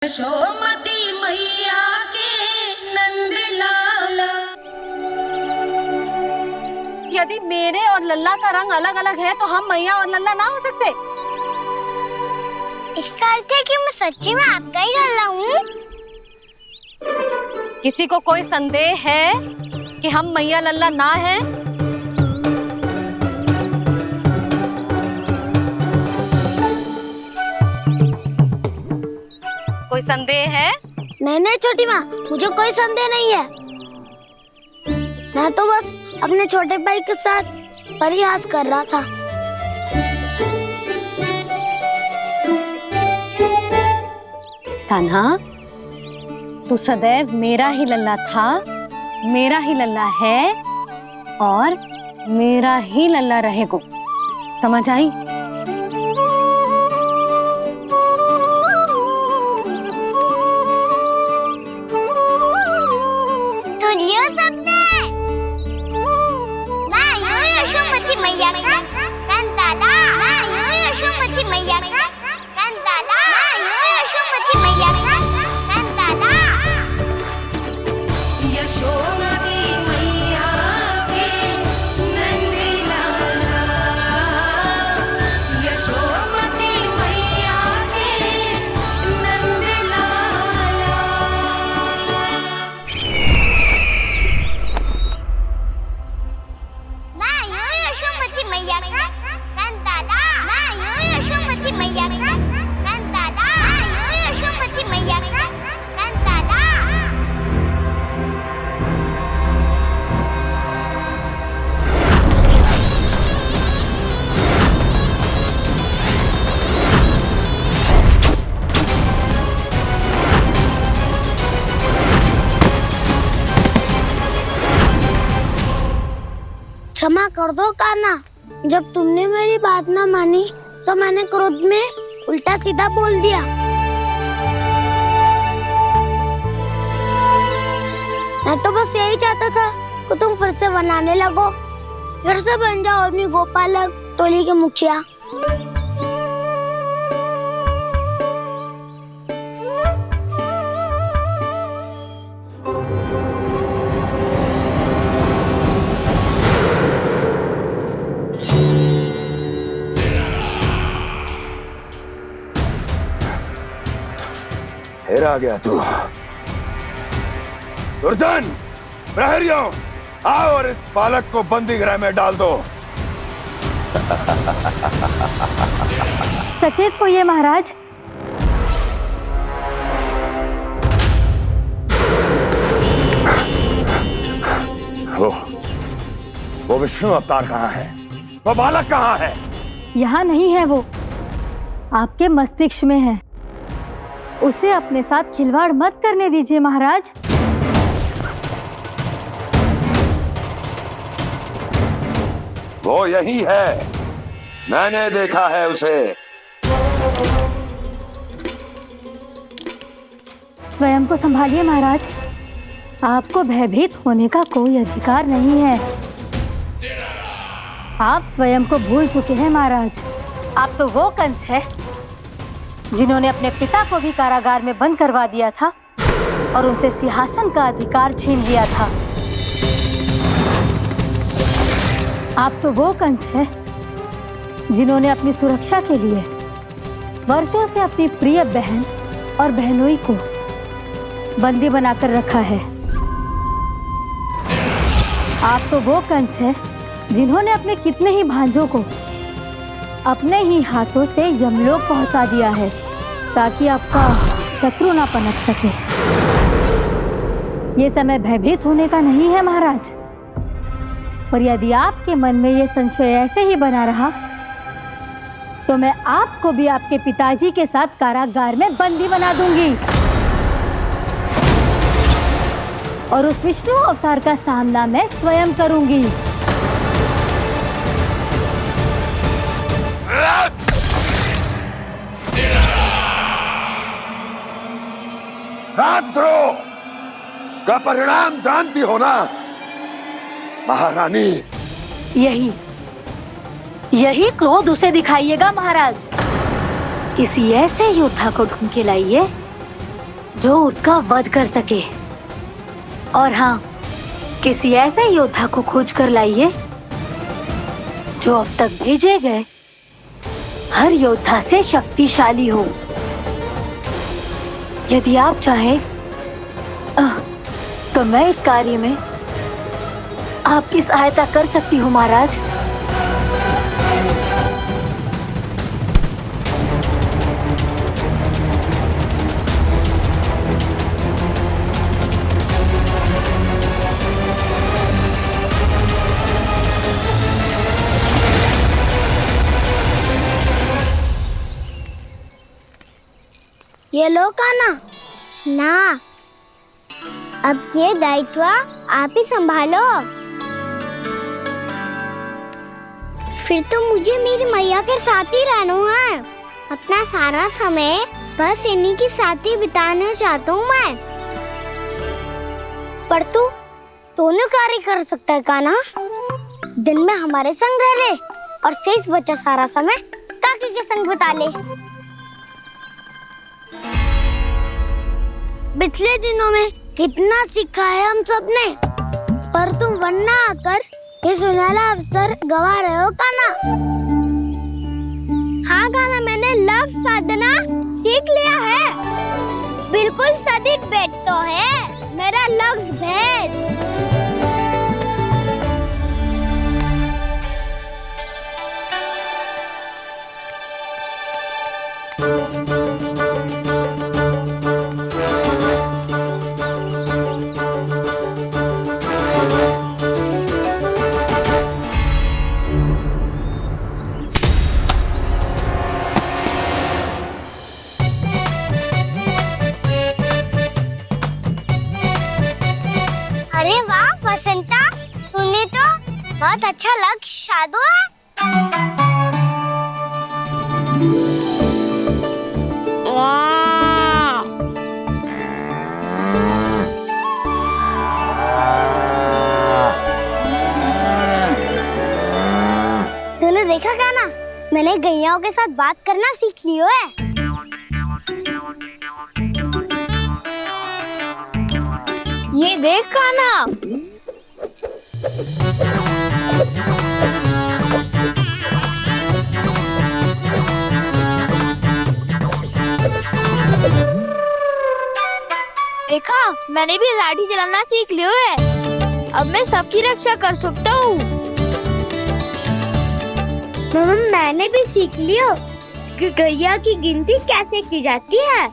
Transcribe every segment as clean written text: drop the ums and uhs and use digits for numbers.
यशोमती मैया के नंद लाला। यदि मेरे और लल्ला का रंग अलग अलग है तो हम मैया और लल्ला ना हो सकते? इसका अर्थ है कि मैं सच्ची में आपका ही लल्ला हूँ? किसी को कोई संदेह है कि हम मैया लल्ला ना हैं? कोई संदेह है? नहीं छोटी माँ, मुझे कोई संदेह नहीं है। मैं तो बस अपने छोटे भाई के साथ परिहास कर रहा था। कान्हा, तू सदैव मेरा ही लल्ला था, मेरा ही लल्ला है और मेरा ही लल्ला रहेगा। समझ आई? सुनियो सबने, मैं हूँ यशोमती मैया का कंताला। मैं हूँ यशोमती मैया का कंताला। मैं हूँ यशोमती मैया का कंताला। यशोमती मैया के नंद लाला। यशोमती मैया के नंद लाला। मैं हूँ यशोमती मैया का कंताला। मैं हूँ यशोमती मैया का कंताला। मैं हूँ यशोमती मैया का कंताला। क्षमा कर दो कान्हा, जब तुमने मेरी बात ना मानी तो मैंने क्रोध में उल्टा सीधा बोल दिया। मैं तो बस यही चाहता था कि तुम फिर से बनाने लगो, फिर से बन जाओ अपनी गोपालक टोली के मुखिया। फिर आ गया तू। दुर्जन, प्रहरियों, आओ और इस बालक को बंदी गृह में डाल दो। सचेत होइए महाराज। वो विष्णु अवतार कहाँ है? वो बालक कहाँ है? यहाँ नहीं है, वो आपके मस्तिष्क में है। उसे अपने साथ खिलवाड़ मत करने दीजिए महाराज। वो यही है, मैंने देखा है उसे। स्वयं को संभालिए महाराज, आपको भयभीत होने का कोई अधिकार नहीं है। आप स्वयं को भूल चुके हैं महाराज। आप तो वो कंस है जिन्होंने अपने पिता को भी कारागार में बंद करवा दिया था और उनसे सिंहासन का अधिकार छीन लिया था। आप तो वो कंस है जिन्होंने अपनी सुरक्षा के लिए वर्षों से अपनी प्रिय बहन और बहनोई को बंदी बनाकर रखा है। आप तो वो कंस है जिन्होंने अपने कितने ही भांजों को अपने ही हाथों से यमलोक पहुंचा दिया है ताकि आपका शत्रु ना पनप सके। ये समय भयभीत होने का नहीं है महाराज, पर यदि आपके मन में ये संशय ऐसे ही बना रहा तो मैं आपको भी आपके पिताजी के साथ कारागार में बंदी बना दूंगी और उस विष्णु अवतार का सामना मैं स्वयं करूंगी। राजद्रोह का परिणाम जानती हो ना महारानी? यही क्रोध उसे दिखाइएगा महाराज। किसी ऐसे योद्धा को ढूंढ के लाइए जो उसका वध कर सके। और हाँ, किसी ऐसे योद्धा को खोज कर लाइए जो अब तक भेजे गए हर योद्धा से शक्तिशाली हो। यदि आप चाहें तो मैं इस कार्य में आपकी सहायता कर सकती हूँ महाराज। ये लो कान्हा। ना, अब ये दायित्व आप ही संभालो। फिर तो मुझे मेरी मैया के साथ ही रहना है। अपना सारा समय बस इन्हीं के साथ ही बिताना चाहता हूँ मैं। पर तू दोनों कार्य कर सकता है कान्हा। दिन में हमारे संग रह ले और शेष बचा सारा समय काकी के संग बिता ले। पिछले दिनों में कितना सीखा है हम सबने, पर तुम वरना आकर ये सुनहरा अवसर गवा रहे हो कान्हा। हाँ कान्हा, मैंने लक्ष्य साधना सीख लिया है। बिल्कुल सदित भेद तो है मेरा लक्ष्य भेद। अरे वाह वसंता, तूने तो बहुत अच्छा लक्ष्य साधा है। वाह! तूने देखा कान्हा, मैंने गैयाओं के साथ बात करना सीख लियो है। ये देख कान्हा, देखा, मैंने भी लाठी चलाना सीख लियो है। अब मैं सबकी रक्षा कर सकता हूँ। मैंने भी सीख लियो कि गैया की गिनती कैसे की जाती है।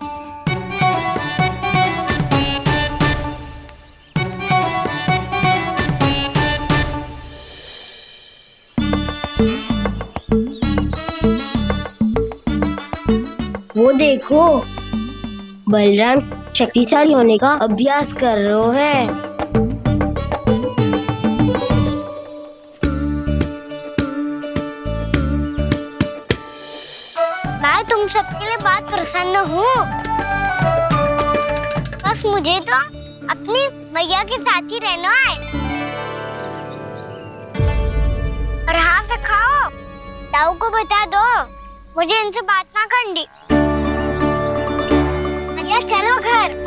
वो देखो, बलराम शक्तिशाली होने का अभ्यास कर रहे हैं। मैं तुम सबके लिए बात प्रसन्न हूँ। बस मुझे तो अपनी मैया के साथ ही रहना है। और हाँ सखाओ, ताऊ को बता दो मुझे इनसे बात ना करनी। मैया चलो घर।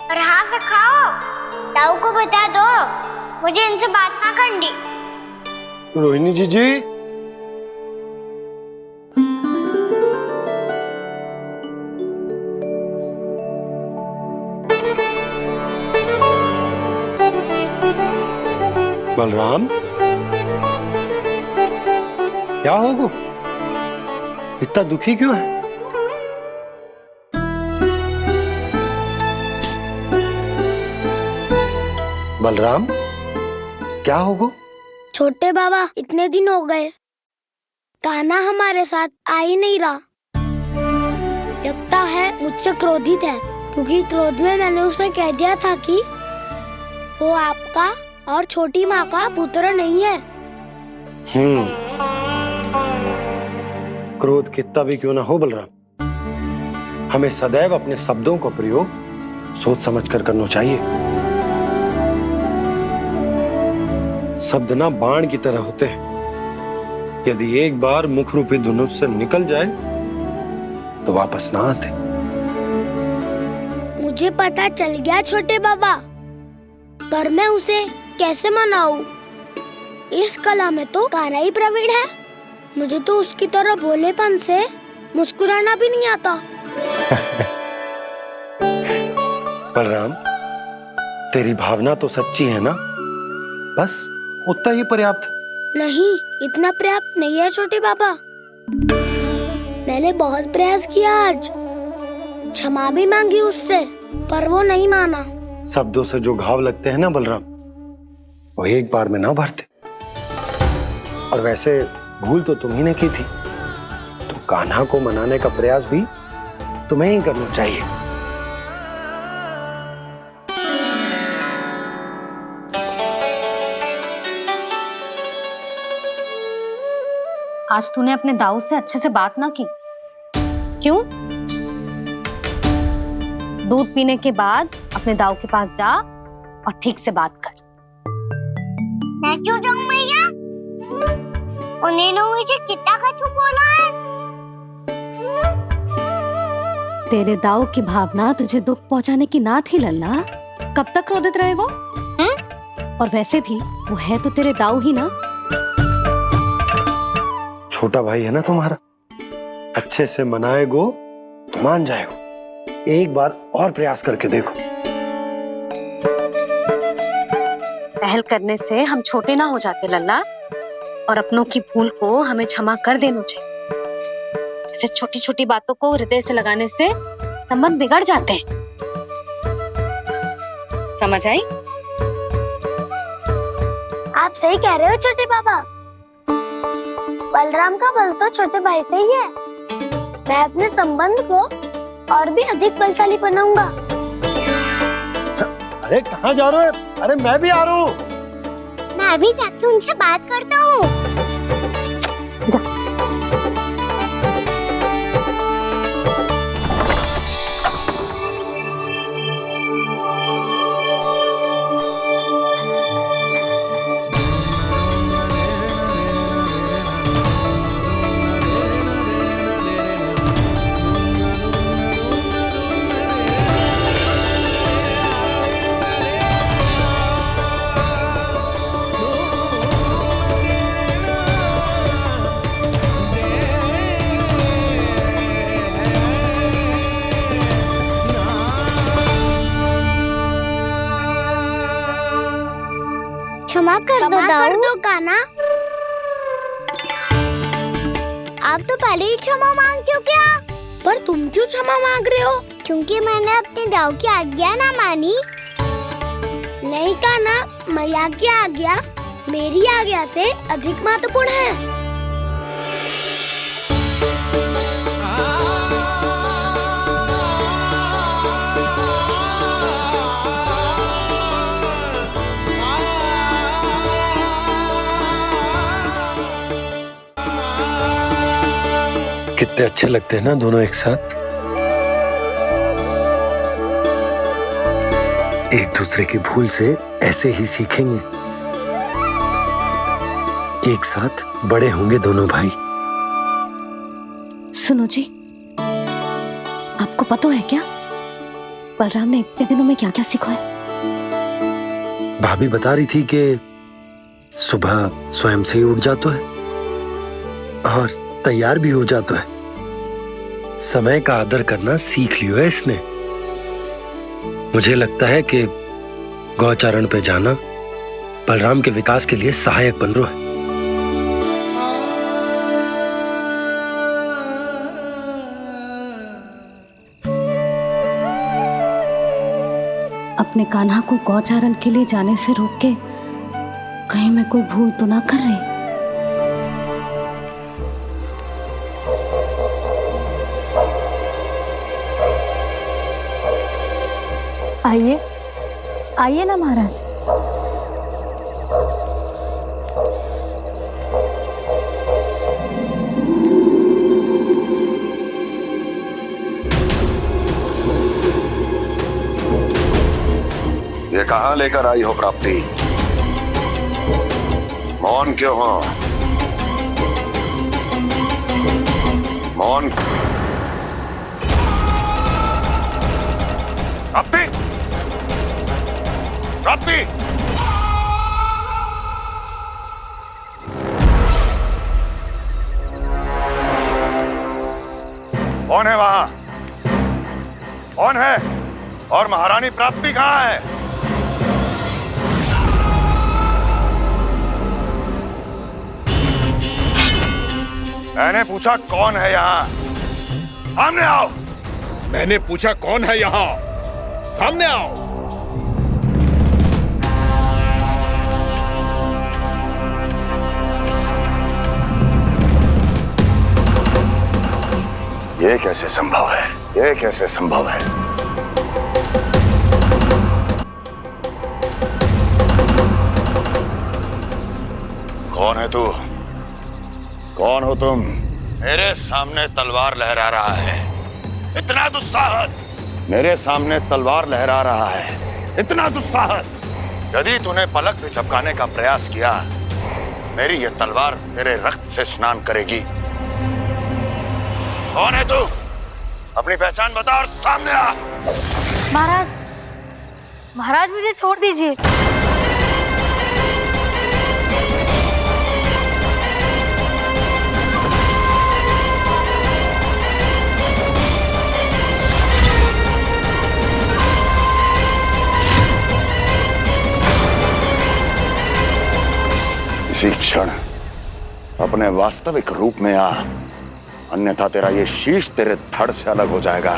और हाँ सखाओ, ताऊ को बता दो मुझे इनसे बात ना करनी। रोहिणी जी बलराम, क्या होगा? इतना दुखी क्यों है? बलराम, क्या होगो? छोटे बाबा, इतने दिन हो गए कान्हा हमारे साथ आ ही नहीं रहा। लगता है मुझसे क्रोधित है, क्योंकि क्रोध में मैंने उसे कह दिया था कि वो आपका और छोटी माँ का पुत्र नहीं है। क्रोध कितना भी क्यों ना हो बलराम, हमें सदैव अपने शब्दों का प्रयोग सोच समझ कर करना चाहिए। शब्द ना बाण की तरह होते हैं, यदि एक बार मुख रूपी धनुष से निकल जाए तो वापस ना आते। मुझे पता चल गया छोटे बाबा, पर मैं उसे कैसे मनाऊं? इस कला में तो कान्हा ही प्रवीण है। मुझे तो उसकी तरह भोलेपन से मुस्कुराना भी नहीं आता। बलराम, तेरी भावना तो सच्ची है ना, बस उतना ही पर्याप्त। नहीं, इतना पर्याप्त नहीं है छोटे बाबा। मैंने बहुत प्रयास किया आज, क्षमा भी मांगी उससे, पर वो नहीं माना। शब्दों से जो घाव लगते हैं ना बलराम, वो एक बार में ना भरते। और वैसे भूल तो तुम्ही ने की थी, तो कान्हा को मनाने का प्रयास भी तुम्हें ही करना चाहिए। आज तूने अपने दाऊ से अच्छे से बात ना की, क्यों? दूध पीने के बाद अपने दाऊ के पास जा और ठीक से बात कर। मैं क्यों जाऊं मैया? उन्होंने मुझे कितना कछु बोला है। तेरे दाऊ की भावना तुझे दुख पहुंचाने की ना थी लल्ला। कब तक क्रोधित रहेगो? और वैसे भी वो है तो तेरे दाऊ ही ना। छोटा भाई है ना तुम्हारा, अच्छे से मनाएगो तो मान जाएगो। एक बार और प्रयास करके देखो। पहल करने से हम छोटे ना हो जाते लल्ला, और अपनों की भूल को हमें क्षमा कर देना चाहिए। ऐसे छोटी छोटी बातों को हृदय से लगाने से संबंध बिगड़ जाते हैं। समझ आई? आप सही कह रहे हो छोटे बाबा। बलराम का बल तो छोटे भाई से ही है। मैं अपने संबंध को और भी अधिक बलशाली बनाऊंगा। अरे कहाँ जा रहे हो? अरे मैं भी आ रहा हूँ। मैं अभी जाके उनसे बात करता हूँ। क्षमा कर दो कान्हा। आप तो पहले ही क्षमा मांगते हो क्या? पर तुम क्यों क्षमा मांग रहे हो? क्योंकि मैंने अपने दाऊ की आज्ञा ना मानी। नहीं कान्हा, मैया की आज्ञा मेरी आज्ञा से अधिक महत्वपूर्ण है। कितने अच्छे लगते हैं ना दोनों एक साथ। एक दूसरे की भूल से ऐसे ही सीखेंगे। एक साथ बड़े होंगे दोनों भाई। सुनो जी, आपको पता है क्या बलराम ने इतने दिनों में क्या क्या सीखा है? भाभी बता रही थी कि सुबह स्वयं से ही उठ जाता है और तैयार भी हो जाता है। समय का आदर करना सीख लियो है इसने। मुझे लगता है कि गौचारण पे जाना बलराम के विकास के लिए सहायक बन रहा है। अपने कान्हा को गौचारण के लिए जाने से रोक के कहीं मैं कोई भूल तो ना कर रही। आइए आइए ना महाराज। ये कहाँ लेकर आई हो प्राप्ति? मौन क्यों हो? मौन। प्राप्ति, प्राप्ति, कौन है वहां? कौन है? और महारानी प्राप्ति कहाँ है? मैंने पूछा कौन है यहाँ? सामने आओ। मैंने पूछा कौन है यहाँ? सामने आओ। ये कैसे संभव है? ये कैसे संभव है? कौन है तू? कौन हो तुम? मेरे सामने तलवार लहरा रहा है। इतना दुस्साहस! मेरे सामने तलवार लहरा रहा है। इतना दुस्साहस! यदि तूने पलक भी झपकाने का प्रयास किया, मेरी ये तलवार तेरे रक्त से स्नान करेगी। कौन है तू? अपनी पहचान बता और सामने आ। महाराज, महाराज मुझे छोड़ दीजिए। इसी क्षण अपने वास्तविक रूप में आ, अन्यथा तेरा ये शीश तेरे धड़ से अलग हो जाएगा।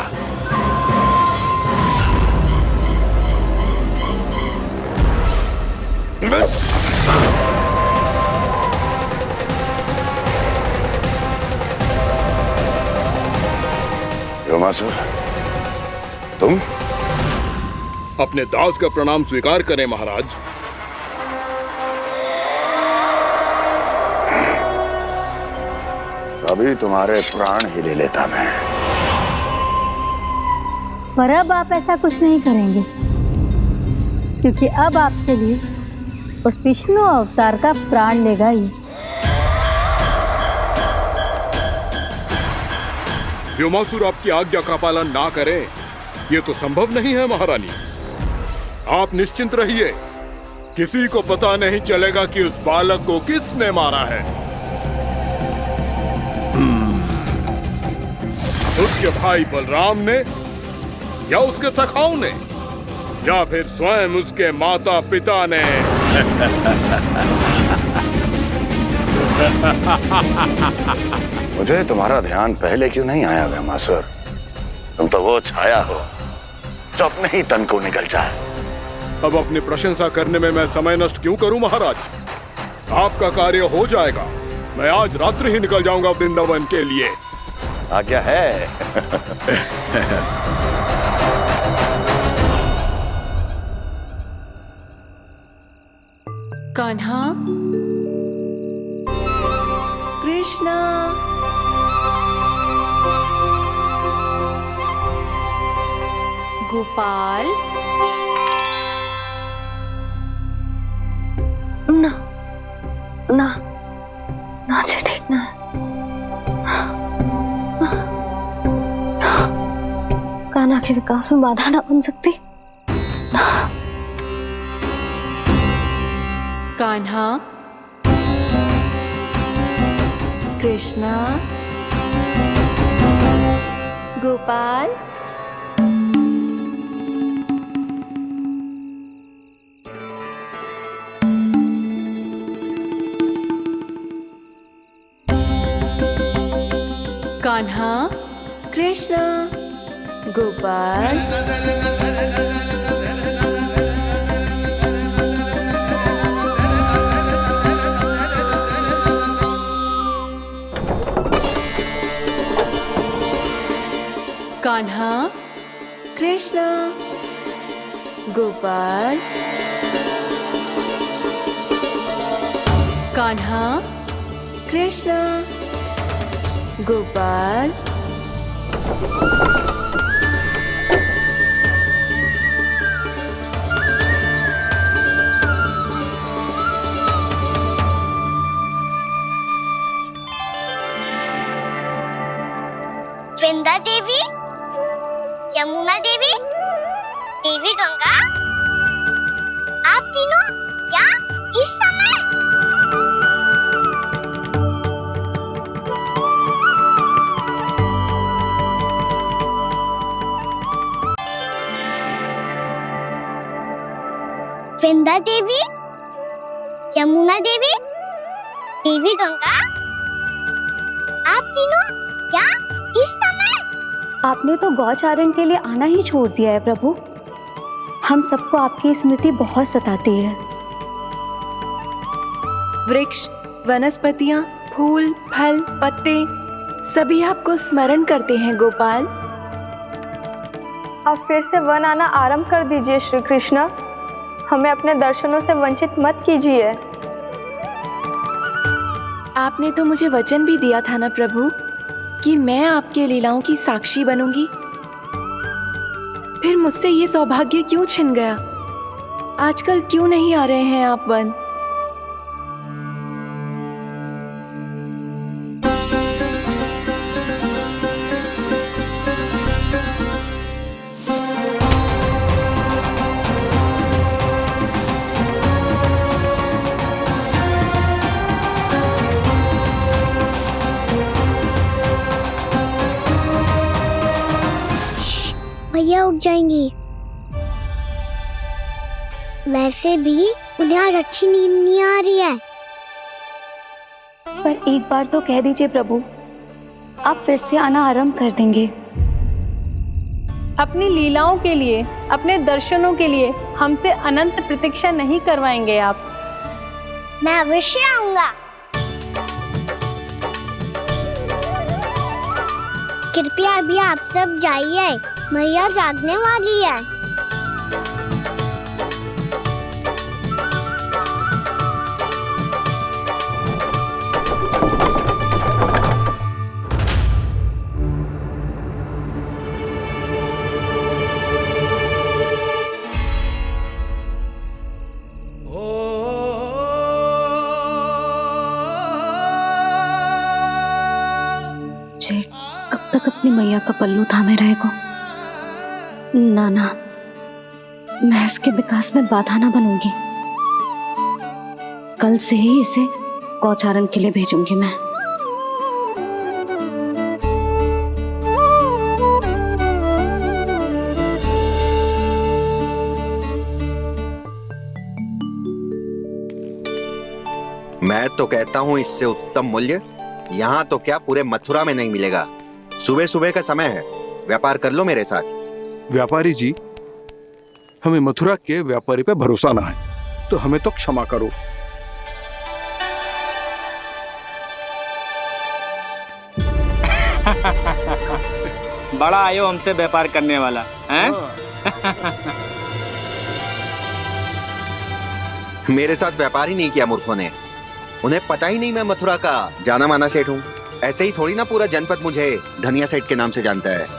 योमासुर, तुम? अपने दास का प्रणाम स्वीकार करें महाराज। अभी तुम्हारे प्राण ही ले लेता मैं। पर अब आप ऐसा कुछ नहीं करेंगे, क्योंकि अब आपके लिए उस विष्णु अवतार का प्राण लेगा ही। व्योमासुर आपकी आज्ञा का पालन ना करे, ये तो संभव नहीं है महारानी। आप निश्चिंत रहिए, किसी को पता नहीं चलेगा कि उस बालक को किसने मारा है। उसके भाई बलराम ने, या उसके सखाओं ने, या फिर स्वयं उसके माता पिता ने। मुझे तुम्हारा ध्यान पहले क्यों नहीं आया व्योमासुर? तुम तो वो छाया हो जो अपने ही तन को निकल जाए। अब अपनी प्रशंसा करने में मैं समय नष्ट क्यों करूं महाराज? आपका कार्य हो जाएगा। मैं आज रात्रि ही निकल जाऊंगा वृंदावन के लिए। आज्ञा है। कान्हा, कृष्णा, गोपाल। ना ना ना, जी ठीक ना। कान्हा के विकास में बाधा ना बन सकती। कान्हा, कृष्णा, गोपाल। कान्हा, कृष्णा, गोपाल। गोपाल, कान्हा, कृष्णा, गोपाल, वृंदा देवी, यमुना देवी, देवी गंगा, आप तीनों यहाँ इस समय? वृंदा देवी, यमुना देवी, देवी गंगा, आप तीनों यहाँ इस समय? आपने तो गौचारण के लिए आना ही छोड़ दिया है प्रभु। हम सबको आपकी स्मृति बहुत सताती है। वृक्ष, वनस्पतियां, फूल, फल, पत्ते सभी आपको स्मरण करते हैं गोपाल। अब फिर से वन आना आरंभ कर दीजिए श्री कृष्ण। हमें अपने दर्शनों से वंचित मत कीजिए। आपने तो मुझे वचन भी दिया था ना प्रभु कि मैं आपके लीलाओं की साक्षी बनूंगी। फिर मुझसे ये सौभाग्य क्यों छिन गया? आजकल क्यों नहीं आ रहे हैं आप वन? भैया उठ जाएंगी। वैसे भी उन्हें आज अच्छी नींद नहीं आ रही है। पर एक बार तो कह दीजिए प्रभु, आप फिर से आना आरंभ कर देंगे। अपनी लीलाओं के लिए, अपने दर्शनों के लिए हमसे अनंत प्रतीक्षा नहीं करवाएंगे आप? मैं अवश्य आऊंगा। कृपया अभी आप सब जाइए, मैया जागने वाली है। जय कब तक अपनी मैया का पल्लू थामे रहेगा? ना, मैं इसके विकास में बाधा ना बनूंगी। कल से ही इसे गौचारण के लिए भेजूंगी मैं। मैं तो कहता हूँ इससे उत्तम मूल्य यहाँ तो क्या पूरे मथुरा में नहीं मिलेगा। सुबह सुबह का समय है, व्यापार कर लो मेरे साथ। व्यापारी जी, हमें मथुरा के व्यापारी पे भरोसा ना है, तो हमें तो क्षमा करो। बड़ा आयो हमसे व्यापार करने वाला हैं? मेरे साथ व्यापार ही नहीं किया मूर्खों ने। उन्हें पता ही नहीं मैं मथुरा का जाना माना सेठ हूँ। ऐसे ही थोड़ी ना पूरा जनपद मुझे धनिया सेठ के नाम से जानता है।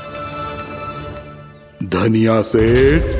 धनिया सेठ?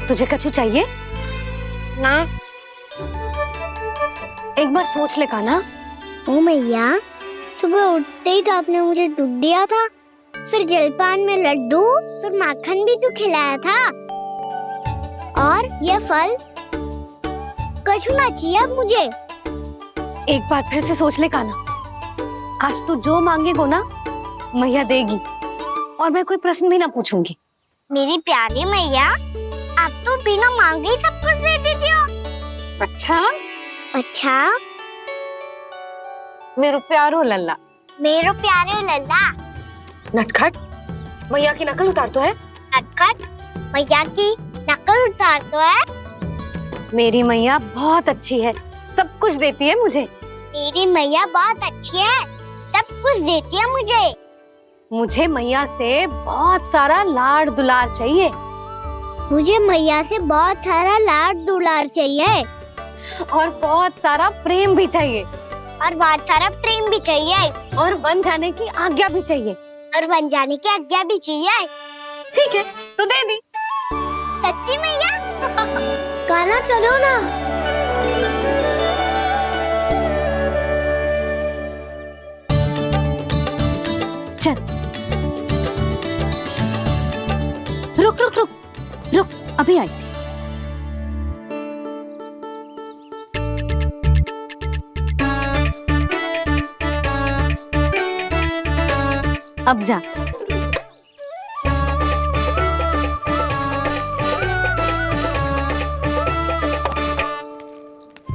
तुझे कछु चाहिए ना? एक बार सोच ले कान्हा। ओ मैया, सुबह उठते ही तो आपने मुझे दूध दिया था, फिर जलपान में लड्डू, फिर माखन भी तो खिलाया था। और ये फल छूना चाहिए अब मुझे। एक बार फिर से सोच ले कान्हा, आज तू जो मांगेगो ना मैया देगी, और मैं कोई प्रश्न भी ना पूछूंगी। मेरी प्यारी मैया, आप तो बिना मांगे ही सब कुछ दे देती हो। अच्छा अच्छा, मेरो प्यारो लल्ला, मेरो प्यारे लल्ला। नटखट, मैया की नकल उतार तो है। नटखट, मैया की नकल उतार तो है। मेरी मैया बहुत अच्छी है, सब कुछ देती है मुझे। मेरी मैया बहुत अच्छी है, सब कुछ देती है मुझे। मुझे मैया से बहुत सारा लाड़ दुलार चाहिए। मुझे मैया से बहुत सारा लाड दुलार चाहिए, और बहुत सारा प्रेम भी चाहिए, और बहुत सारा प्रेम भी चाहिए, और बन जाने की आज्ञा भी चाहिए। और बन जाने की आज्ञा भी चाहिए। ठीक है, तो दे दी। सच्ची मैया? कान्हा चलो ना। चल, रुक रुक रुक रुक, अभी आई। अब जा।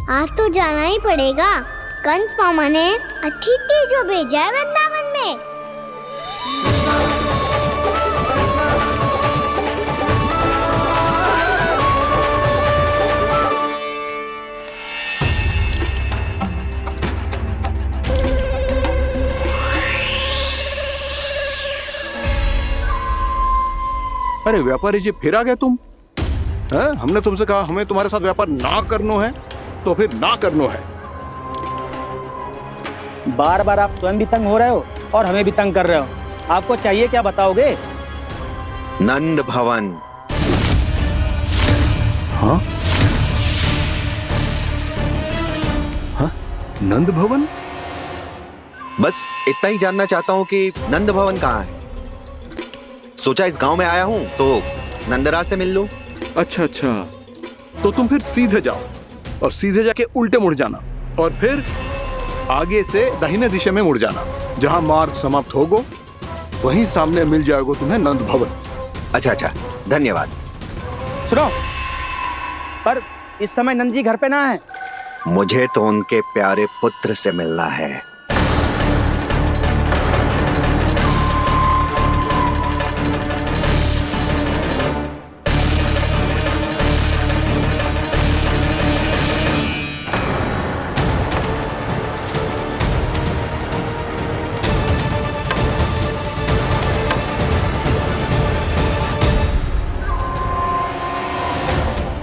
आज तो जाना ही पड़ेगा। कंस मामा ने अतिथि जो भेजा है वृंदावन में। अरे व्यापारी जी, फिर आ गए तुम? हैं? हमने तुमसे कहा हमें तुम्हारे साथ व्यापार ना करनो है, तो फिर ना करनो है। बार बार आप स्वयं भी तंग हो रहे हो और हमें भी तंग कर रहे हो। आपको चाहिए क्या बताओगे? नंद भवन। हाँ? हाँ? नंद भवन? बस इतना ही जानना चाहता हूँ कि नंद भवन कहाँ है। सोचा इस गांव में आया हूँ तो नंदराज से मिल लूं। अच्छा अच्छा, तो तुम फिर सीधे जाओ और सीधे जाके उल्टे मुड़ जाना, और फिर आगे से दाहिने दिशा में मुड़ जाना। जहाँ मार्ग समाप्त होगो वहीं सामने मिल जाएगा तुम्हें नंद भवन। अच्छा अच्छा, धन्यवाद। सुनो, पर इस समय नंद जी घर पे ना है। मुझे तो उनके प्यारे पुत्र से मिलना है।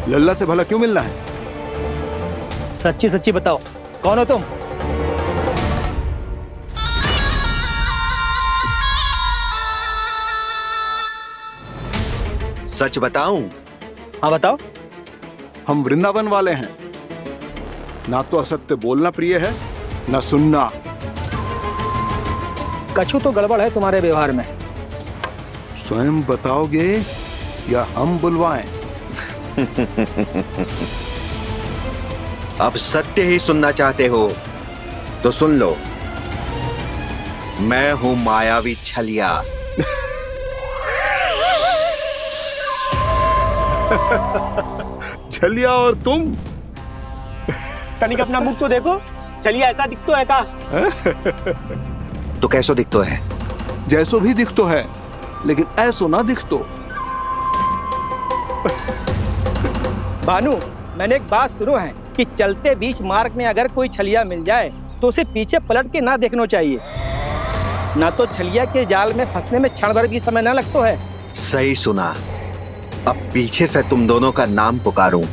लल्ला से भला क्यों मिलना है? सच्ची सच्ची बताओ, कौन हो तुम? सच बताऊं? हाँ बताओ। हम वृंदावन वाले हैं। ना तो असत्य बोलना प्रिय है, ना सुनना। कछु तो गड़बड़ है तुम्हारे व्यवहार में। स्वयं बताओगे या हम बुलवाएं? अब सत्य ही सुनना चाहते हो तो सुन लो। मैं हूं मायावी छलिया। छलिया और तुम? तनिक अपना मुख तो देखो, छलिया ऐसा दिखतो है का? तो कैसो दिखतो है? जैसो भी दिखतो है, लेकिन ऐसो ना दिखतो। भानु, मैंने एक बात सुनो है कि चलते बीच मार्ग में अगर कोई छलिया मिल जाए तो उसे पीछे पलट के ना देखना चाहिए, ना तो छलिया के जाल में फंसने में क्षण भर भी समय ना लगता है। सही सुना। अब पीछे से तुम दोनों का नाम पुकारूं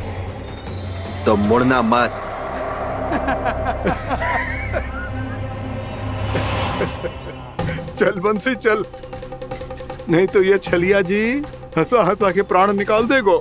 तो मुड़ना मत। चल बंसी चल, नहीं तो ये छलिया जी हंसा हंसा के प्राण निकाल देगो।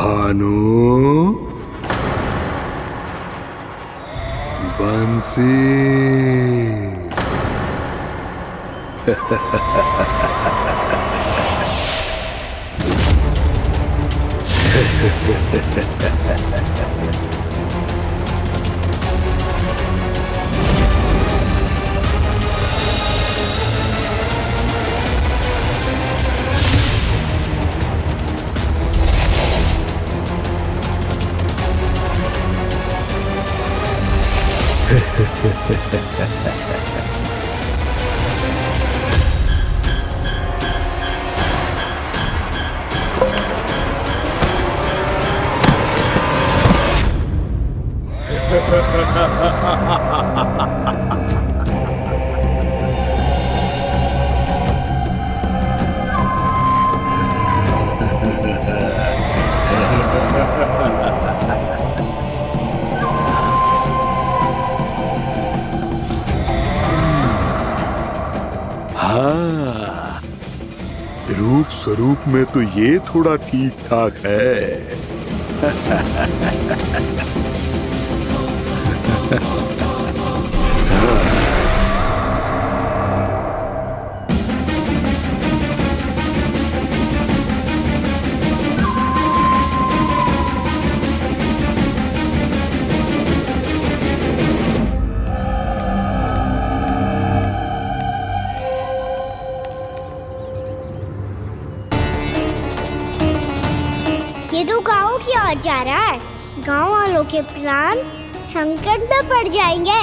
भानु, बंसी। हाँ, रूप स्वरूप में तो ये थोड़ा ठीक ठाक है। ये तो गाँव की ओर जा रहा है। गाँव वालों के प्राण संकट में पड़ जाएंगे।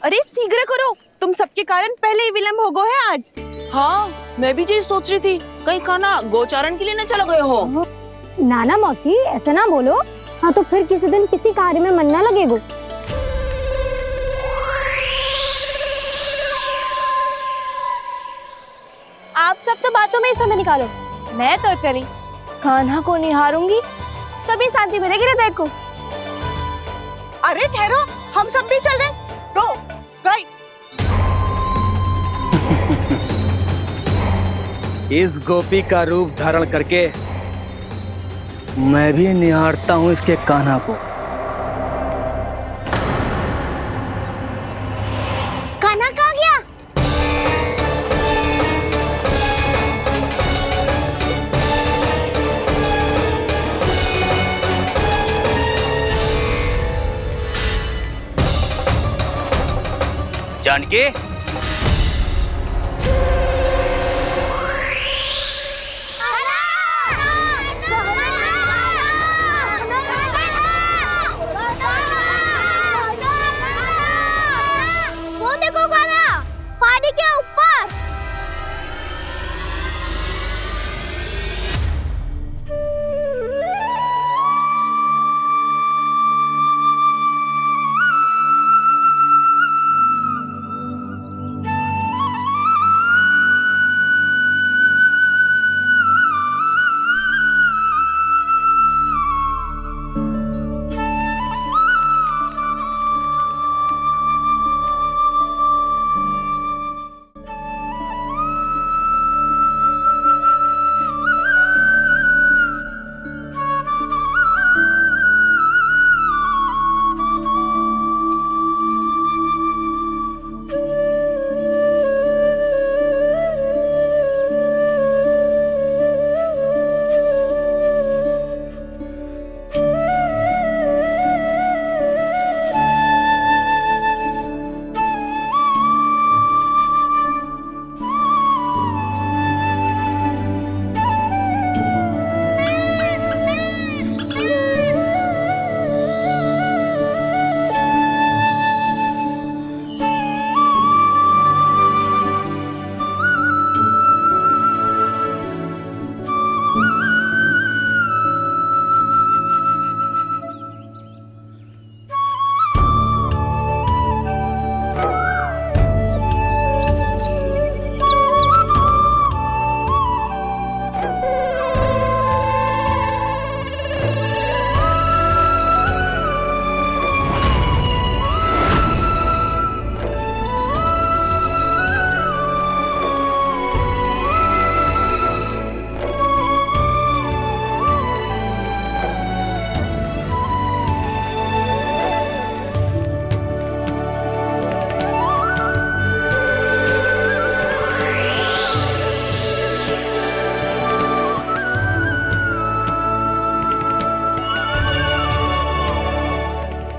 अरे शीघ्र करो, तुम सबके कारण पहले ही विलम्ब हो गए है आज। हाँ, मैं भी यही सोच रही थी, कहीं खाना गोचारण के लिए न चले गए हो। नाना मौसी ऐसे ना बोलो। हाँ तो फिर किसी दिन किसी कार्य में मन ना लगेगा। आप सब तो बातों में ही समय निकालो। मैं तो चली कान्हा को निहारूंगी, तभी शांति मिलेगी हृदय को। अरे ठहरो, हम सब भी चल रहे। तो गई। इस गोपी का रूप धारण करके मैं भी निहारता हूँ इसके कान्हा को। कान्हा कहाँ गया? जानकी, वो देखो कान्हा, पहाड़ी के ऊपर।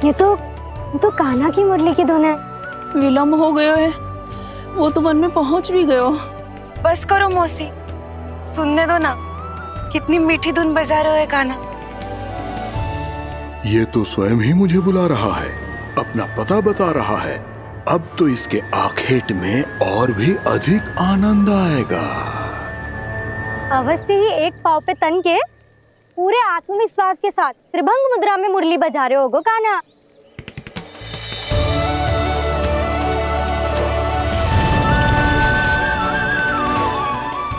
ये तो कान्हा की मुरली की धुन है। विलम्ब हो गयो है, वो तो वन में पहुंच भी गयो। बस करो मौसी, सुनने दो ना, कितनी मीठी धुन बजा रहे हो कान्हा। ये तो स्वयं ही मुझे बुला रहा है, अपना पता बता रहा है। अब तो इसके आखेट में और भी अधिक आनंद आएगा। अवश्य ही एक पाँव पे तन के पूरे आत्मविश्वास के साथ त्रिभंग मुद्रा में मुरली बजा रहे होगो कान्हा।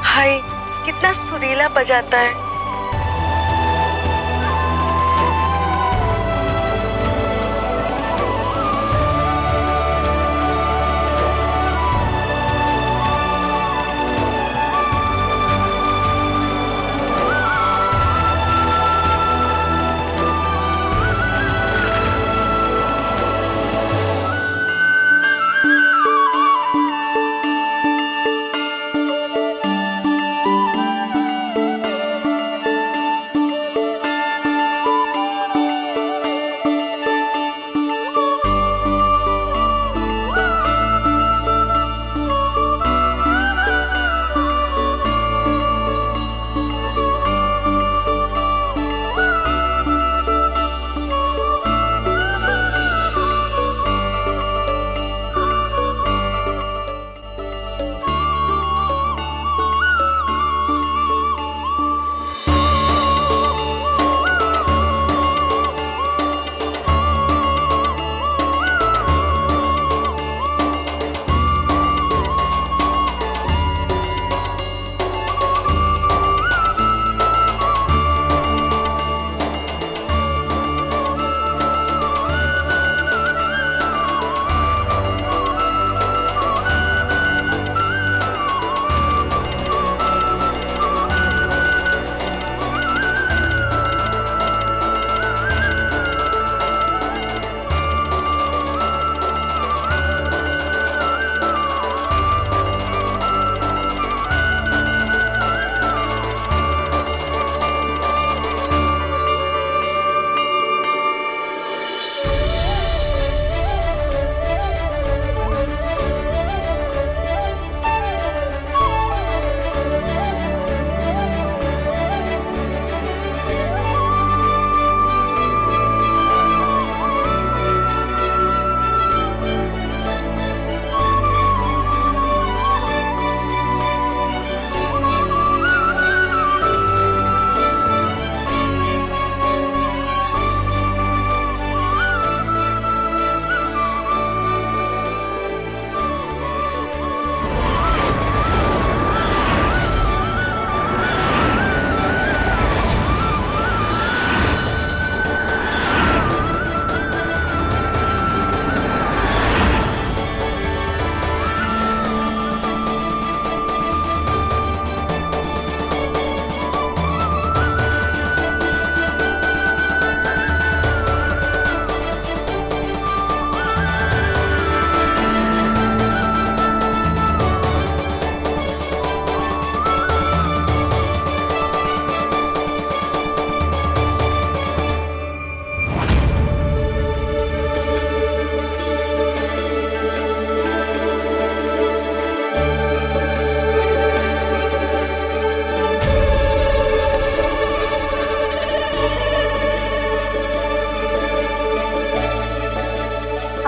हाय, कितना सुरीला बजाता है।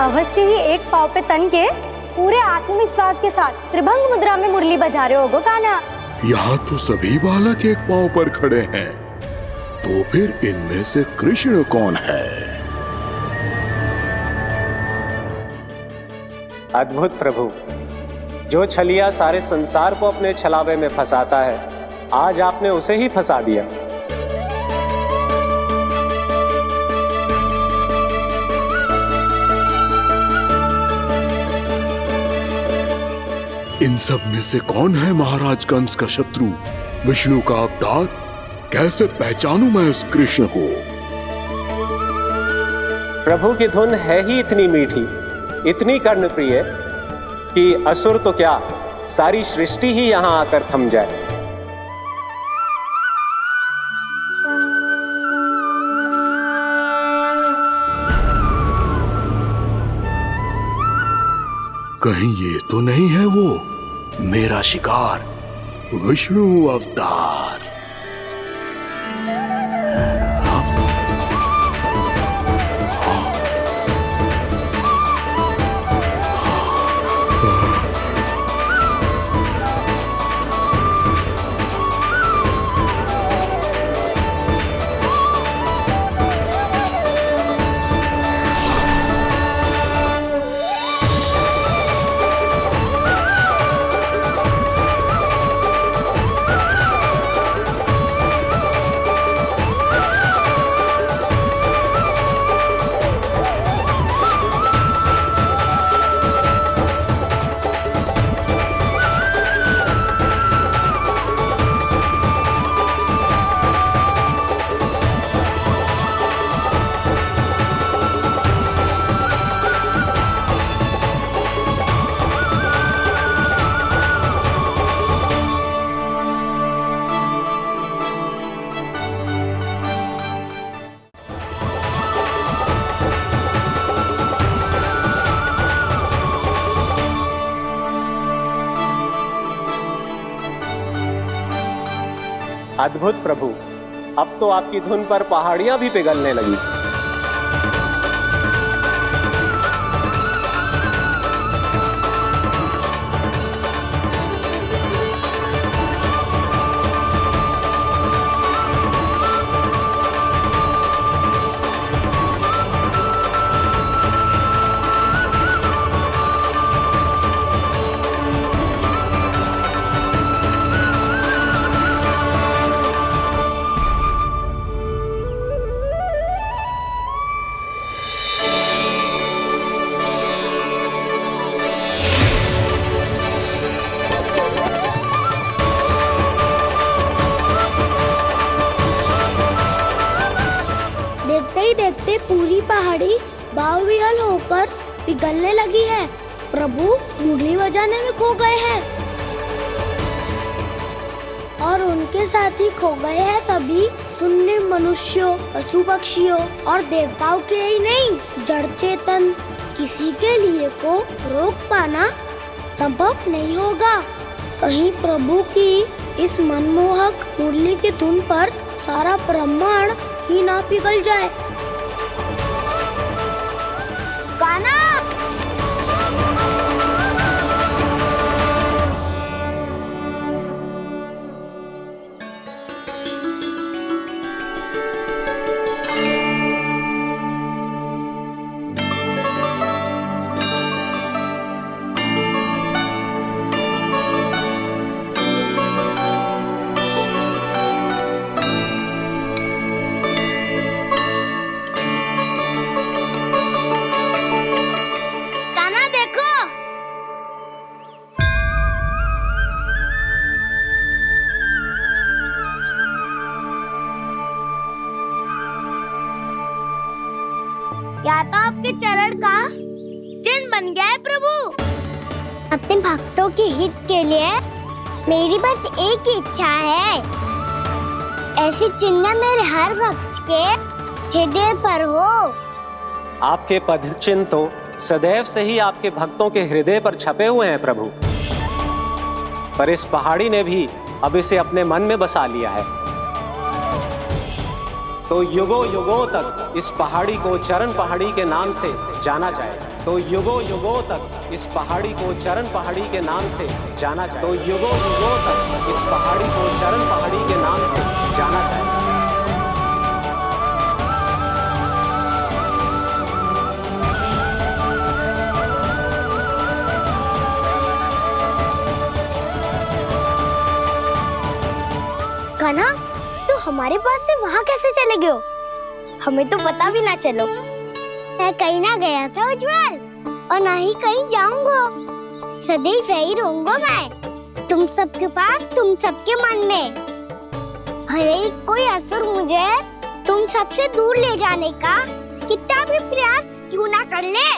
अवश्य ही एक पाँव पे तन के पूरे आत्मविश्वास के साथ त्रिभंग मुद्रा में मुरली बजा रहे होगो कान्हा। यहाँ तो सभी बालक एक पांव पर खड़े हैं, तो फिर इनमें से कृष्ण कौन है? अद्भुत प्रभु, जो छलिया सारे संसार को अपने छलावे में फंसाता है, आज आपने उसे ही फंसा दिया। इन सब में से कौन है महाराज कंस का शत्रु, विष्णु का अवतार? कैसे पहचानूं मैं उस कृष्ण को? प्रभु की धुन है ही इतनी मीठी, इतनी कर्णप्रिय कि असुर तो क्या, सारी सृष्टि ही यहाँ आकर थम जाए। कहीं ये तो नहीं है वो मेरा शिकार विष्णु अवतार? अद्भुत प्रभु, अब तो आपकी धुन पर पहाड़ियां भी पिघलने लगी। देखते पूरी पहाड़ी बावविहल होकर पिघलने लगी है। प्रभु मुरली बजाने में खो गए हैं और उनके साथ ही खो गए हैं सभी सुनने मनुष्यों, पशु पक्षियों और देवताओं के ही नहीं, जड़ चेतन किसी के लिए को रोक पाना संभव नहीं होगा। कहीं प्रभु की इस मनमोहक मुरली की धुन पर सारा ब्रह्मांड ही ना पिघल जाए। गाना या तो आपके चरण का चिन्ह बन गया है प्रभु। अपने भक्तों के हित के लिए मेरी बस एक ही इच्छा है, ऐसी चिन्ह मेरे हर भक्त के हृदय पर हो। आपके पद चिन्ह तो सदैव से ही आपके भक्तों के हृदय पर छपे हुए हैं प्रभु, पर इस पहाड़ी ने भी अब इसे अपने मन में बसा लिया है। तो युगों युगों तक इस पहाड़ी को चरण पहाड़ी के नाम से जाना जाएगा। तो युगों युगों तक इस पहाड़ी को चरण पहाड़ी के नाम से जाना जाएगा। तो युगों युगों तक इस पहाड़ी को चरण पहाड़ी के नाम से जाना जाएगा। कान्हा, तू हमारे पास से वहाँ कैसे चले गए हो? हमें तो पता भी ना चलो। मैं कहीं ना गया था उज्जवल, और ना ही कहीं जाऊंगा। सदैव यही रहूंगा मैं, तुम सबके पास, तुम सबके मन में। भले ही कोई असुर मुझे तुम सबसे दूर ले जाने का कितना भी प्रयास क्यों ना कर ले।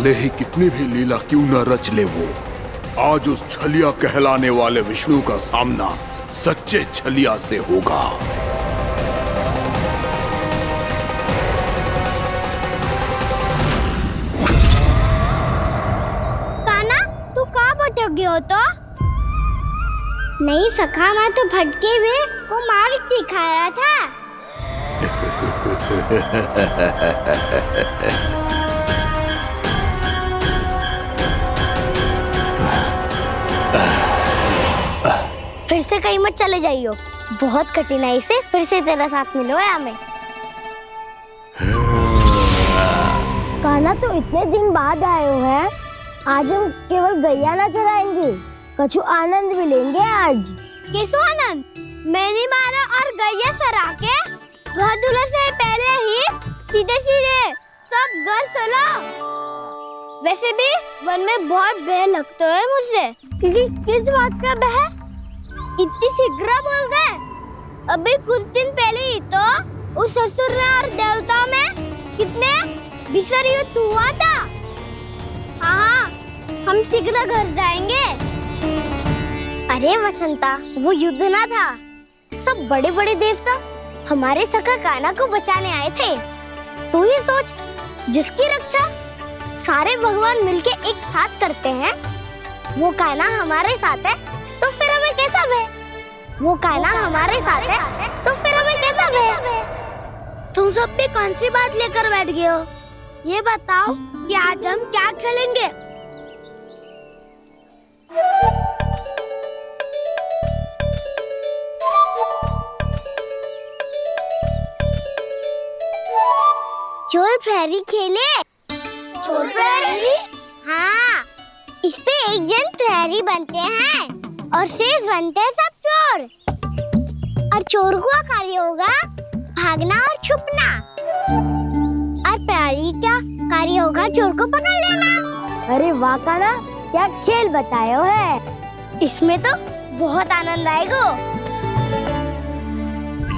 भले ही कितनी भी लीला क्यों न रच ले वो, आज उस छलिया कहलाने वाले विष्णु का सामना सच्चे छलिया से होगा। कान्हा, तू कहाँ भटक गया हो तो? नहीं सखा, मैं तो भटके हुए को मार्ग दिखा रहा था। फिर से कहीं मत चले जाइयो, बहुत कठिनाई से फिर से तेरा साथ मिलो है हमें। कान्हा, तो इतने दिन बाद आए हो हैं, आज हम केवल गैया ना चराएंगे, कछु आनंद भी लेंगे आज। किसो आनंद? मैंने मारा और गैया चरा के वह दूल्हे से पहले ही सीधे सीधे सब घर चला। वैसे भी वन में बहुत भय लगता है मुझे, क्योंकि किस बात का भय? इतनी शीघ्र बोल गए। अभी कुछ दिन पहले ही तो उस ससुर में और देवता में कितने भीषण युद्ध हुआ था। हाँ, हम शीघ्र घर जाएंगे। अरे वसंता, वो युद्ध ना था, सब बड़े बड़े देवता हमारे सखा कान्हा को बचाने आए थे। तू ही सोच, जिसकी रक्षा सारे भगवान मिलके एक साथ करते हैं, वो कान्हा हमारे साथ है, तो फिर हमें कैसा भय? वो कान्हा हमारे साथ है, तो फिर हमें कैसा भय? तुम सब भी कौन सी बात लेकर बैठ गए हो? ये बताओ कि आज हम क्या खेलेंगे? चोर प्रहरी खेले। चोर प्रहरी? हाँ, इस पे एक जन प्रहरी बनते हैं और शेष बनते हैं सब चोर। और चोर का कार्य होगा भागना और छुपना, और प्रहरी का कार्य होगा चोर को पकड़ लेना। अरे वाह कान्हा, क्या खेल बताए है, इसमें तो बहुत आनंद आएगा।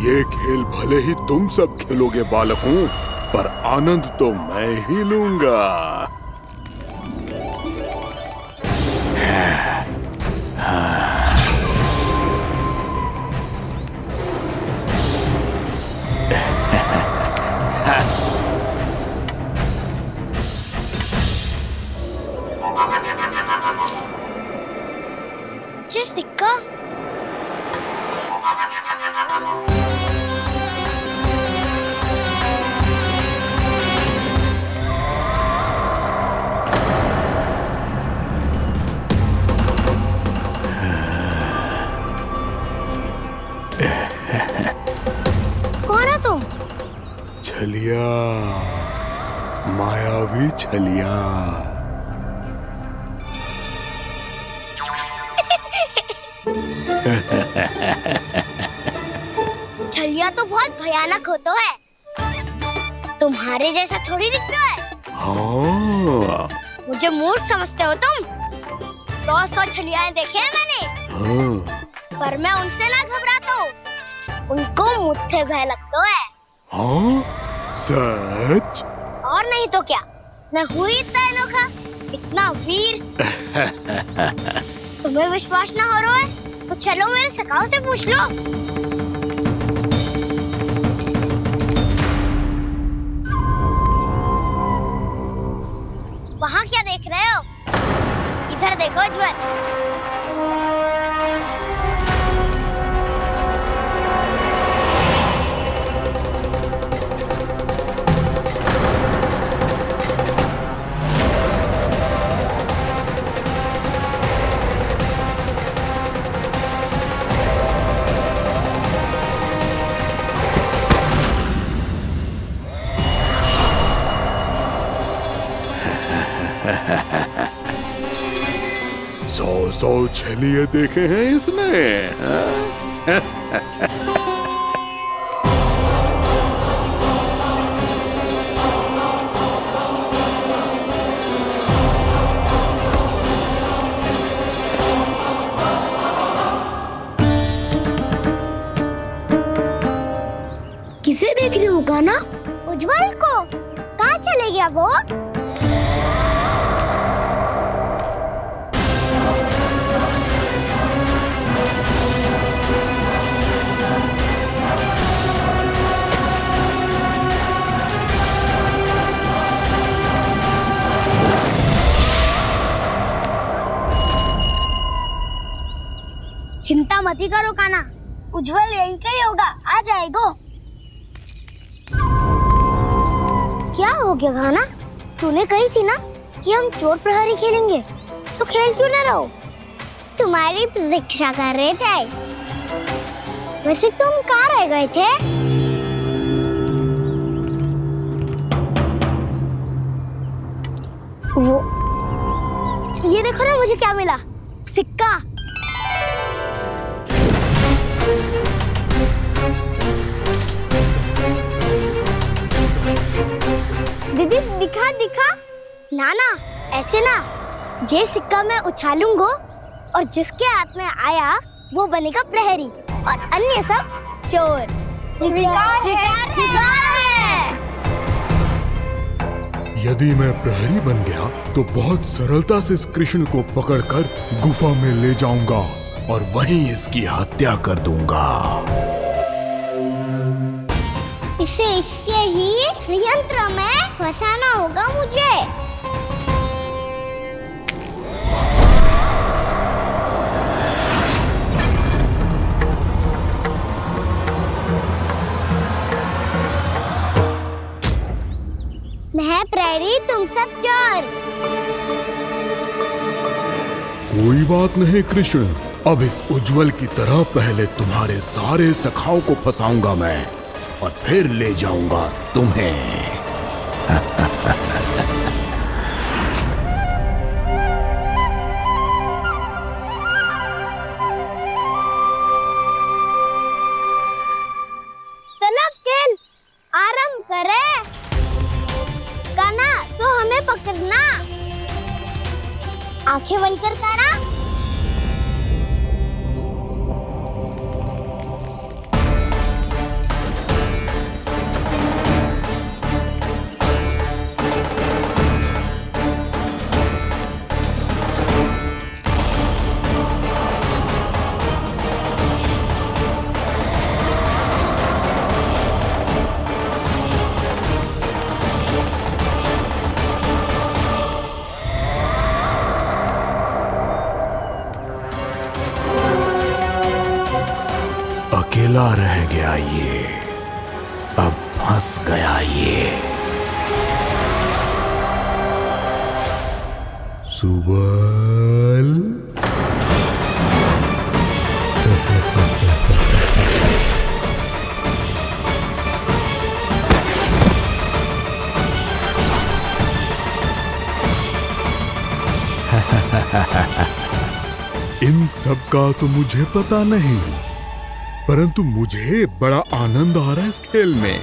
ये खेल भले ही तुम सब खेलोगे बालकों, पर आनंद तो मैं ही लूंगा। ये सिक्का कौन है तुम? छलिया, मायावी छलिया। छलिया तो बहुत भयानक होता है, तुम्हारे जैसा थोड़ी दिखता है। हाँ। मुझे मूर्ख समझते हो तुम? 100 छलियाएं देखे हैं मैंने। हाँ। पर मैं उनसे ना घबराता हूँ, उनको मुझसे भय लगता है। हाँ? सच? और नहीं तो क्या, मैं हूँ इतना अनोखा, इतना वीर। तुम्हें विश्वास ना हो रहा है तो चलो मेरे सखाओं से पूछ लो। वहाँ क्या देख रहे हो? इधर देखो ज्वर। सौ छलिए देखे हैं इसने। किसे देख रही हो कान्हा? उज्जवल को। कहाँ चले गया वो? मत ही करो काना, उज्जवल यहीं का ही होगा, आ जाएगा। क्या हो गया काना? तूने कही थी ना कि हम चोर प्रहरी खेलेंगे, तो खेल क्यों ना रहो? तुम्हारी प्रतीक्षा कर रहे थे। वैसे तुम कहाँ रह गए थे? वो ये देखो ना, मुझे क्या मिला, सिक्का। दीदी दिखा दिखा। ना ना, ऐसे ना, ये सिक्का मैं उछालूंगा और जिसके हाथ में आया वो बनेगा प्रहरी और अन्य सब चोर। शिकार है। यदि मैं प्रहरी बन गया तो बहुत सरलता से इस कृष्ण को पकड़कर गुफा में ले जाऊंगा और वहीं इसकी हत्या कर दूंगा। इसे इसके ही यंत्र में फंसाना होगा मुझे। मैं प्रहरी, तुम सब चोर। कोई बात नहीं कृष्ण, अब इस उज्जवल की तरह पहले तुम्हारे सारे सखाओं को फंसाऊंगा मैं और फिर ले जाऊंगा तुम्हें। चलो खेल आरंभ करें। काना, तो हमें पकड़ना। आंखें बंद कर काना। अकेला रह गया ये, अब फंस गया ये। सुबल इन सब का तो मुझे पता नहीं, परंतु मुझे बड़ा आनंद आ रहा है इस खेल में।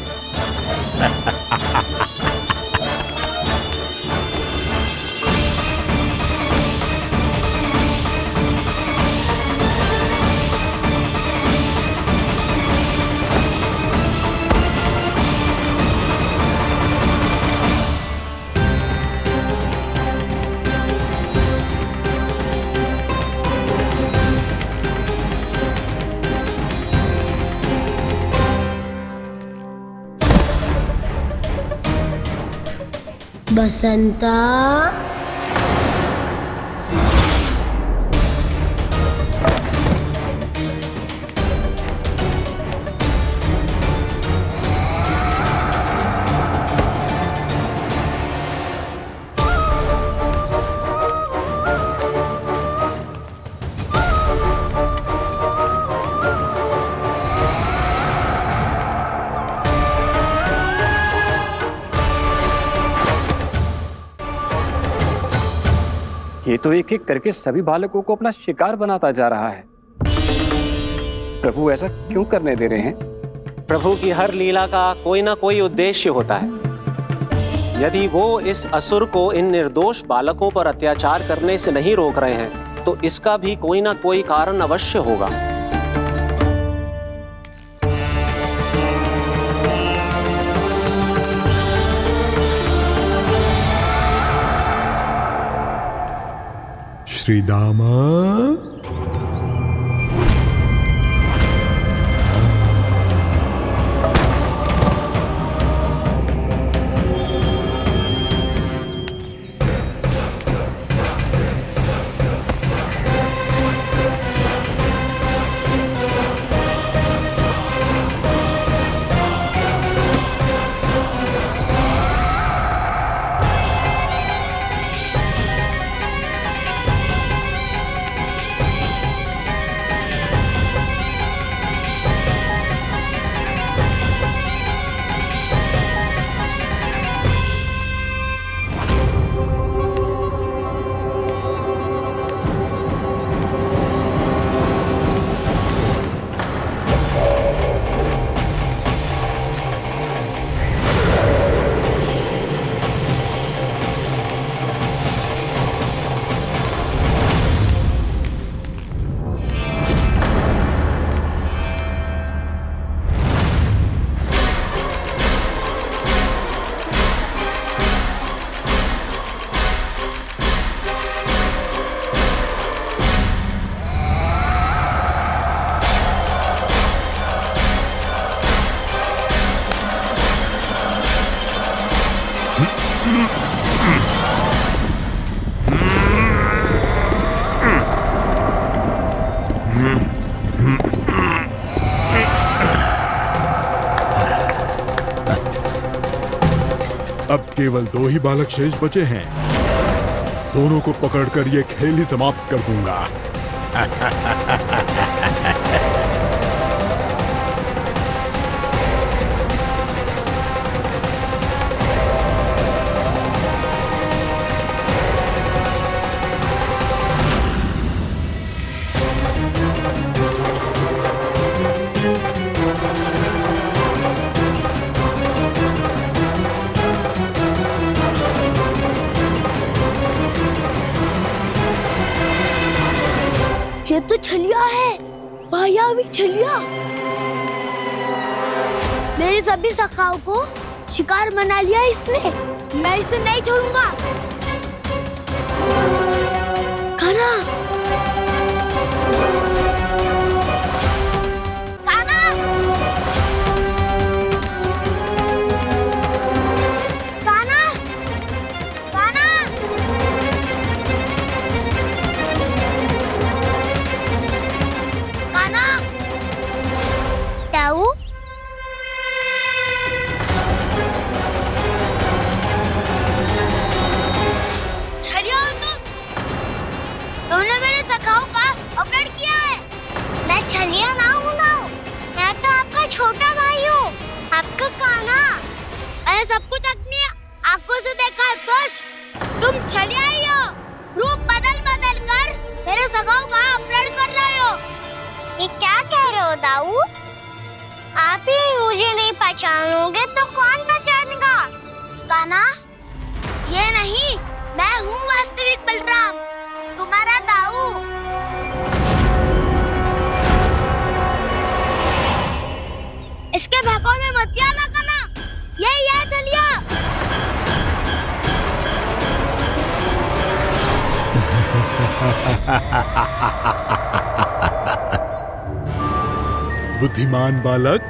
बसंता, ये तो एक एक करके सभी बालकों को अपना शिकार बनाता जा रहा है। प्रभु ऐसा क्यों करने दे रहे हैं? प्रभु की हर लीला का कोई ना कोई उद्देश्य होता है। यदि वो इस असुर को इन निर्दोष बालकों पर अत्याचार करने से नहीं रोक रहे हैं तो इसका भी कोई ना कोई कारण अवश्य होगा। श्री दामा, अब केवल 2 ही बालक शेष बचे हैं। दोनों को पकड़कर ये खेल ही समाप्त कर दूंगा। ये तो छलिया है, मायावी छलिया। मेरे सभी सखाओं को शिकार बना लिया इसने। मैं इसे नहीं छोड़ूंगा। कान्हा, कान्हा, कान्हा, कान्हा। कान्हा, ताऊ, छलिया हो तुम। तुमने मेरे सखाओं का अपहरण किया है। मैं छलिया ना हूँ ना, मैं तो आपका छोटा भाई हूँ, आपका कान्हा। मैंने सब कुछ अपनी आंखों से देखा है। बस तुम छलिया ही हो। रूप बदल बदल कर मेरे सखाओं का अपहरण कर रहे हो। ये क्या कह रहे हो दाऊ? आप ही मुझे नहीं पहचानोगे तो कौन पहचानेगा? कान्हा, ये नहीं, मैं हूँ वास्तविक बलराम, तुम्हारा दाऊ। इसके भौकाल में मत आना कान्हा, यही है छलिया। बुद्धिमान बालक,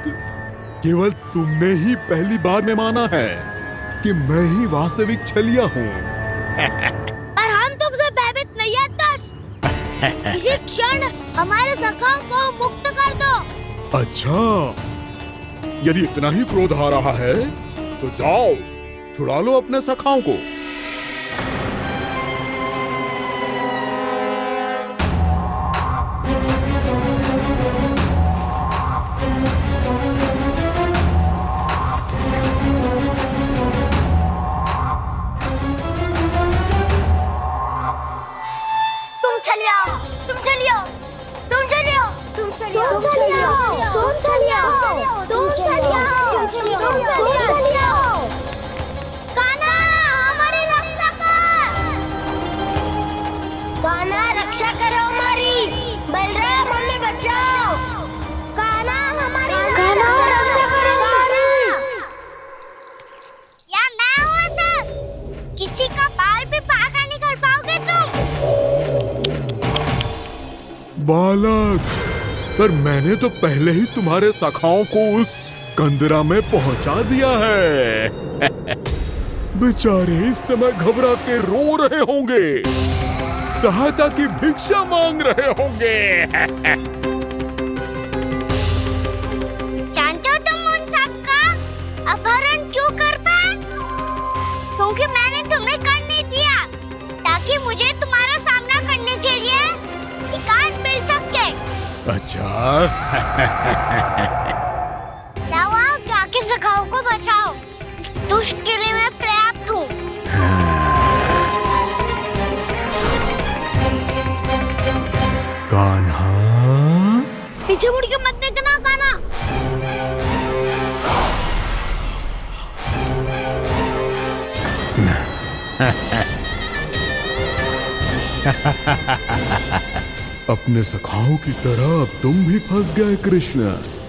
केवल तुमने ही पहली बार में माना है कि मैं ही वास्तविक छलिया हूँ। पर हम तुमसे भयभीत नहीं है दस। इसी क्षण हमारे सखाओं को मुक्त कर दो। अच्छा, यदि इतना ही क्रोध आ रहा है तो जाओ, छुड़ा लो अपने सखाओं को। तुम छलिया, तुम छलिया, तुम छलिया, तुम छलिया, तुम छलिया, तुम छलिया, तुम छलिया, तुम छलिया। कान्हा, हमारी रक्षा कर। कान्हा, रक्षा करो हमारी। बलराम, हमें बचाओ। कान्हा, हमारी रक्षा करो हमारी। या मैं हूँ ऐसा? किसी का बाल भी पाका नहीं कर पाओगे तुम। बालक, पर मैंने तो पहले ही तुम्हारे सखाओं को उस कंदरा में पहुंचा दिया है। बेचारे इस समय घबरा के रो रहे होंगे, सहायता की भिक्षा मांग रहे होंगे। जानते हो तुम उन सबका अपहरण क्यों कर पाए? क्योंकि मैंने तुम्हें कर नहीं दिया, ताकि मुझे तुम्हारा सामना करने के लिए एकांत मिल सके। अच्छा। जाओ, जाके सखाओं को बचाओ। इस दुष्ट के लिए मैं पर्याप्त हूँ। कान्हा, पीछे मुड़ के मत देखना कान्हा। अपने सखाओं की तरह अब तुम भी फंस गए कृष्ण।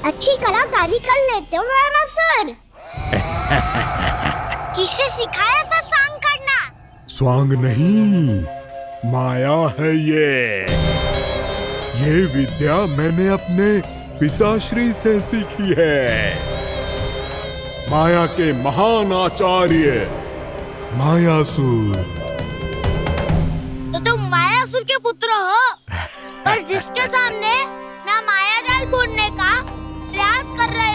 अच्छी कलाकारी कर लेते हो रावणासुर। किससे सिखाया ऐसा सांग करना? स्वांग नहीं, माया है ये विद्या मैंने अपने पिताश्री से सीखी है। माया के महान आचार्य मायासुर। तो तुम मायासुर के पुत्र हो, पर जिसके सामने मैं माया जाल बुनने का प्रयास कर रहे